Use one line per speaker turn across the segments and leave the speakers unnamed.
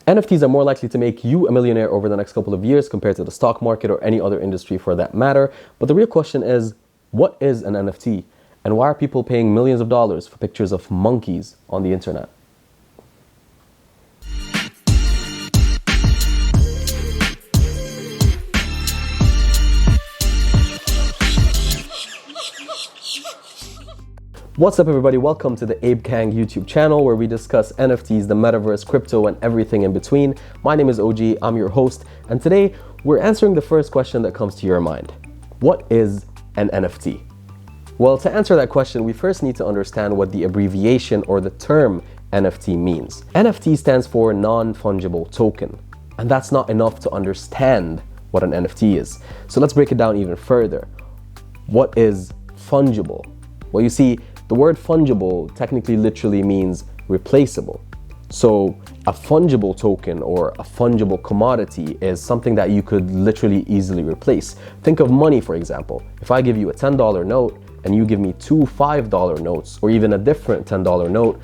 NFTs are more likely to make you a millionaire over the next couple of years compared to the stock market or any other industry for that matter. But the real question is, what is an NFT? And why are people paying millions of dollars for pictures of monkeys on the internet? What's up, everybody? Welcome to the Ape Gang YouTube channel, where we discuss NFTs, the metaverse, crypto, and everything in between. My name is OG, I'm your host, and today we're answering the first question that comes to your mind. What is an NFT? Well, to answer that question, we first need to understand what the abbreviation or the term NFT means. NFT stands for Non-Fungible Token, and that's not enough to understand what an NFT is. So let's break it down even further. What is fungible? Well, you see, the word fungible technically literally means replaceable. So a fungible token or a fungible commodity is something that you could literally easily replace. Think of money, for example. If I give you a $10 note and you give me two $5 notes or even a different $10 note,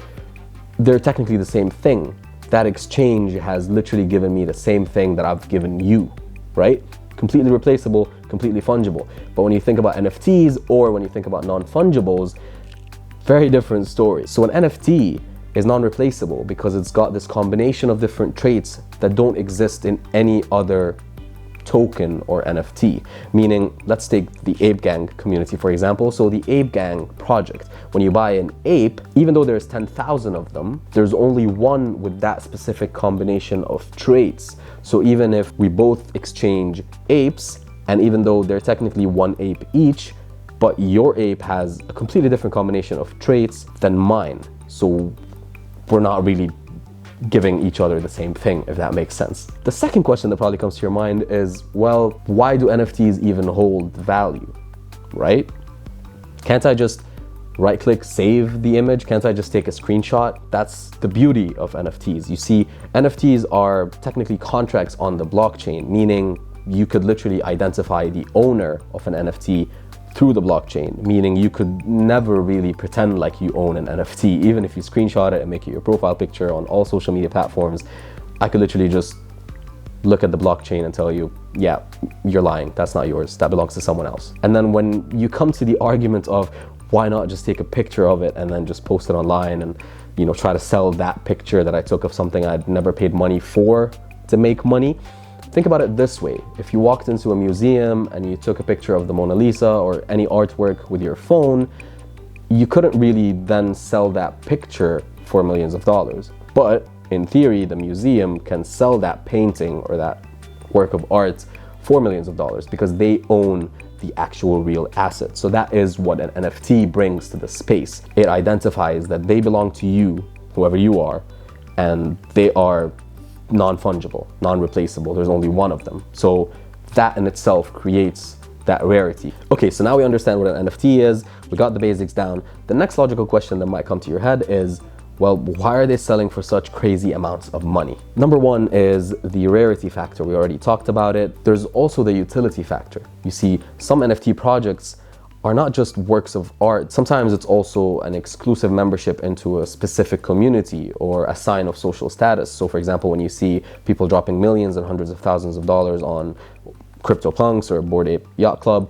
they're technically the same thing. That exchange has literally given me the same thing that I've given you, right? Completely replaceable, completely fungible. But when you think about NFTs or when you think about non-fungibles, very different story. So an NFT is non-replaceable because it's got this combination of different traits that don't exist in any other token or NFT. Meaning, let's take the Ape Gang community, for example. So the Ape Gang project, when you buy an ape, even though there's 10,000 of them, there's only one with that specific combination of traits. So even if we both exchange apes, and even though they're technically one ape each, but your ape has a completely different combination of traits than mine. So we're not really giving each other the same thing, if that makes sense. The second question that probably comes to your mind is, well, why do NFTs even hold value, right? Can't I just right-click, save the image? Can't I just take a screenshot? That's the beauty of NFTs. You see, NFTs are technically contracts on the blockchain, meaning you could literally identify the owner of an NFT through the blockchain, meaning you could never really pretend like you own an NFT. Even if you screenshot it and make it your profile picture on all social media platforms, I could literally just look at the blockchain and tell you, yeah, you're lying, that's not yours, that belongs to someone else. And then when you come to the argument of why not just take a picture of it and then just post it online and, you know, try to sell that picture that I took of something I'd never paid money for to make money, think about it this way. If you walked into a museum and you took a picture of the Mona Lisa or any artwork with your phone, you couldn't really then sell that picture for millions of dollars. But in theory, the museum can sell that painting or that work of art for millions of dollars because they own the actual real asset. So that is what an NFT brings to the space. It identifies that they belong to you, whoever you are, and they are non-fungible, non-replaceable. There's only one of them. So that in itself creates that rarity. Okay, so now we understand what an NFT is. We got the basics down. The next logical question that might come to your head is, well, why are they selling for such crazy amounts of money? Number one is the rarity factor. We already talked about it. There's also the utility factor. You see, some NFT projects are not just works of art. Sometimes it's also an exclusive membership into a specific community or a sign of social status. So for example, when you see people dropping millions and hundreds of thousands of dollars on CryptoPunks or Bored Ape Yacht Club,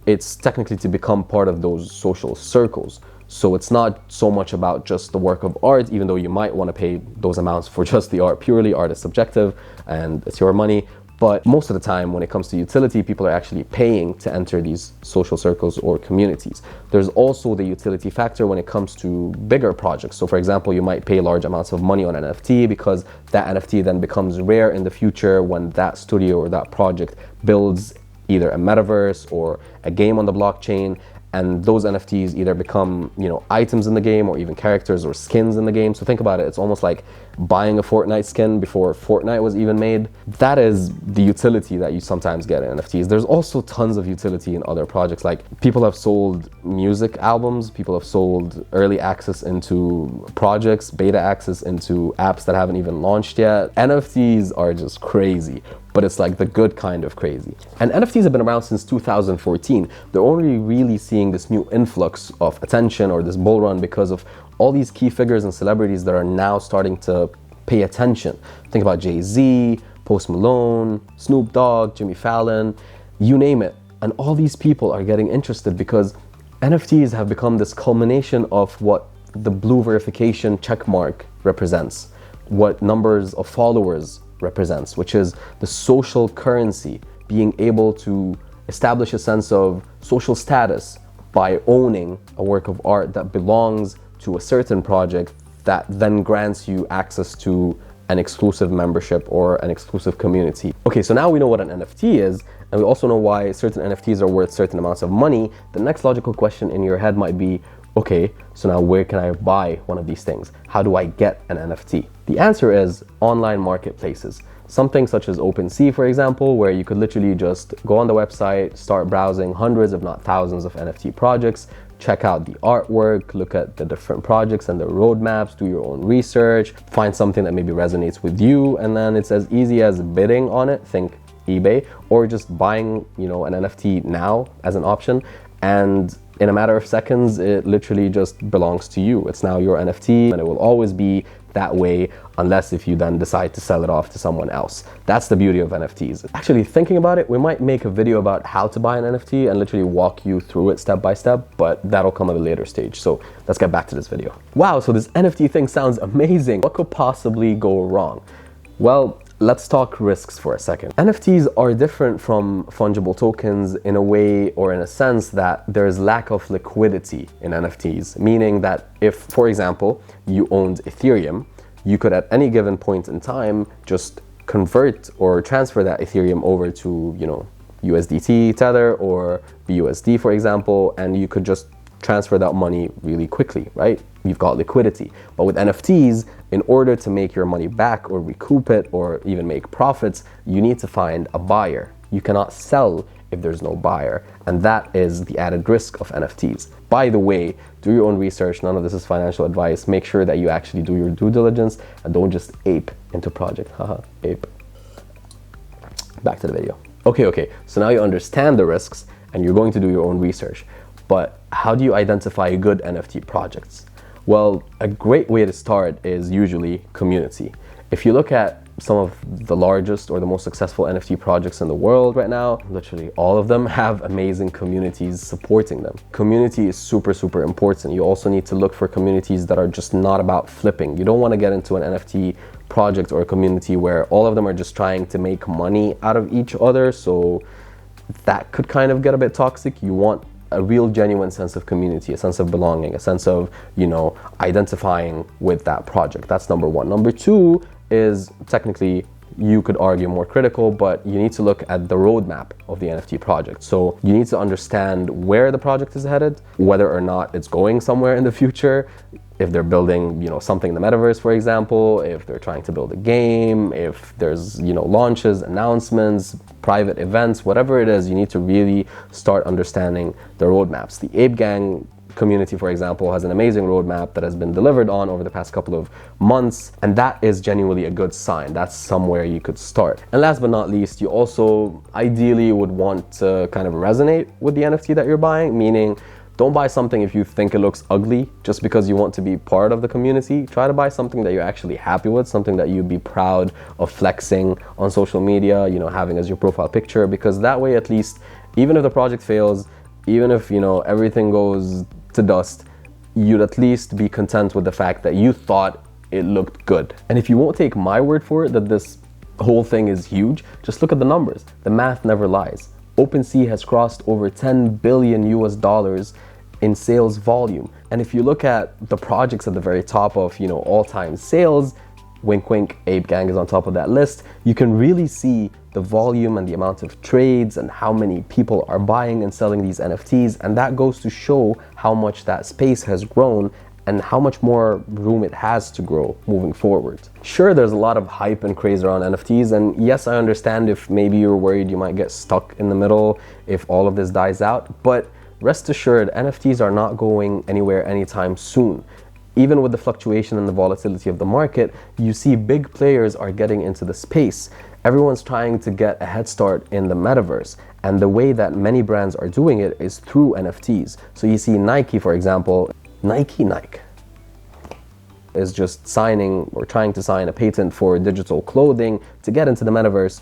it's technically to become part of those social circles. So it's not so much about just the work of art, even though you might want to pay those amounts for just the art. Purely, art is subjective and it's your money. But most of the time, when it comes to utility, people are actually paying to enter these social circles or communities. There's also the utility factor when it comes to bigger projects. So for example, you might pay large amounts of money on an NFT because that NFT then becomes rare in the future when that studio or that project builds either a metaverse or a game on the blockchain. And those NFTs either become, you know, items in the game or even characters or skins in the game. So think about it, it's almost like buying a Fortnite skin before Fortnite was even made. That is the utility that you sometimes get in NFTs. There's also tons of utility in other projects. Like, people have sold music albums, people have sold early access into projects, beta access into apps that haven't even launched yet. NFTs are just crazy, but it's like the good kind of crazy. And NFTs have been around since 2014. They're only really seeing this new influx of attention or this bull run because of all these key figures and celebrities that are now starting to pay attention. Think about Jay-Z, Post Malone, Snoop Dogg, Jimmy Fallon, you name it. And all these people are getting interested because NFTs have become this culmination of what the blue verification checkmark represents, what numbers of followers represents, which is the social currency, being able to establish a sense of social status by owning a work of art that belongs to a certain project that then grants you access to an exclusive membership or an exclusive community. Okay, so now we know what an NFT is, and we also know why certain NFTs are worth certain amounts of money. The next logical question in your head might be, okay, so now where can I buy one of these things? How do I get an NFT? The answer is online marketplaces. Something such as OpenSea, for example, where you could literally just go on the website, start browsing hundreds, if not thousands of NFT projects, check out the artwork, look at the different projects and their roadmaps, do your own research, find something that maybe resonates with you, and then it's as easy as bidding on it, think eBay, or just buying, an NFT now as an option, and in a matter of seconds, it literally just belongs to you. It's now your NFT, and it will always be that way unless if you then decide to sell it off to someone else. That's the beauty of NFTs. Actually, thinking about it, we might make a video about how to buy an NFT and literally walk you through it step by step, but that'll come at a later stage. So let's get back to this video. Wow, so this NFT thing sounds amazing. What could possibly go wrong? Well, let's talk risks for a second. NFTs are different from fungible tokens in a way or in a sense that there's lack of liquidity in NFTs, meaning that if, for example, you owned Ethereum, you could at any given point in time just convert or transfer that Ethereum over to, USDT, Tether, or BUSD, for example, and you could just transfer that money really quickly, right? You've got liquidity. But with NFTs, in order to make your money back or recoup it or even make profits, you need to find a buyer. You cannot sell if there's no buyer. And that is the added risk of NFTs. By the way, do your own research. None of this is financial advice. Make sure that you actually do your due diligence and don't just ape into project. Haha, ape. Back to the video. Okay. So now you understand the risks and you're going to do your own research. But how do you identify good NFT projects? Well, a great way to start is usually community. If you look at some of the largest or the most successful NFT projects in the world right now, literally all of them have amazing communities supporting them. Community is super, super important. You also need to look for communities that are just not about flipping. You don't want to get into an NFT project or a community where all of them are just trying to make money out of each other. So that could kind of get a bit toxic. You want a real genuine sense of community, a sense of belonging, a sense of, identifying with that project. That's number one. Number two is technically, you could argue more critical, but you need to look at the roadmap of the NFT project. So you need to understand where the project is headed, whether or not it's going somewhere in the future, if they're building, something in the metaverse, for example, if they're trying to build a game, if there's, launches, announcements, private events, whatever it is, you need to really start understanding the roadmaps. The Ape Gang community, for example, has an amazing roadmap that has been delivered on over the past couple of months, and that is genuinely a good sign. That's somewhere you could start. And last but not least, you also ideally would want to kind of resonate with the NFT that you're buying, meaning don't buy something if you think it looks ugly just because you want to be part of the community. Try to buy something that you're actually happy with, something that you'd be proud of flexing on social media, having as your profile picture, because that way at least, even if the project fails, even if, everything goes to dust, you'd at least be content with the fact that you thought it looked good. And if you won't take my word for it that this whole thing is huge, just look at the numbers. The math never lies. OpenSea has crossed over 10 billion US dollars in sales volume. And if you look at the projects at the very top of, all-time sales, wink wink, Ape Gang is on top of that list, you can really see the volume and the amount of trades and how many people are buying and selling these NFTs. And that goes to show how much that space has grown and how much more room it has to grow moving forward. Sure, there's a lot of hype and craze around NFTs, and yes, I understand if maybe you're worried you might get stuck in the middle if all of this dies out, but rest assured, NFTs are not going anywhere anytime soon. Even with the fluctuation and the volatility of the market, you see big players are getting into the space. Everyone's trying to get a head start in the metaverse, and the way that many brands are doing it is through NFTs. So you see Nike, for example, Nike. is just signing or trying to sign a patent for digital clothing to get into the metaverse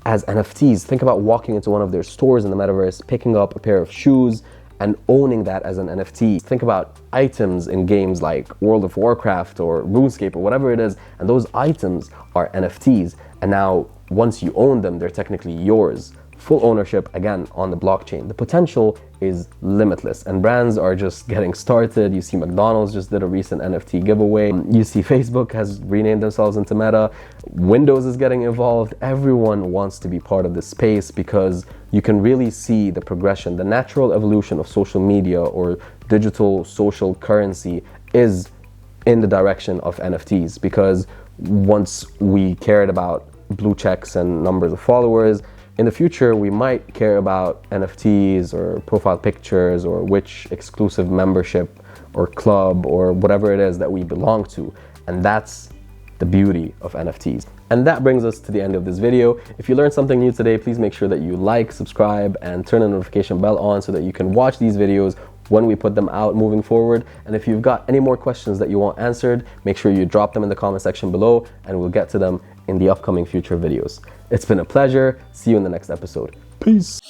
as NFTs. Think about walking into one of their stores in the metaverse, picking up a pair of shoes and owning that as an NFT. Think about items in games like World of Warcraft or RuneScape or whatever it is, and those items are NFTs. And now once you own them, they're technically yours. Full ownership, again, on the blockchain. The potential is limitless, and brands are just getting started. You see McDonald's just did a recent NFT giveaway. You see Facebook has renamed themselves into Meta. Windows is getting involved. Everyone wants to be part of this space because you can really see the progression. The natural evolution of social media or digital social currency is in the direction of NFTs, because once we cared about blue checks and numbers of followers, in the future, we might care about NFTs or profile pictures or which exclusive membership or club or whatever it is that we belong to. And that's the beauty of NFTs. And that brings us to the end of this video. If you learned something new today, please make sure that you like, subscribe, and turn the notification bell on so that you can watch these videos when we put them out moving forward. And if you've got any more questions that you want answered, make sure you drop them in the comment section below and we'll get to them in the upcoming future videos. It's been a pleasure. See you in the next episode. Peace.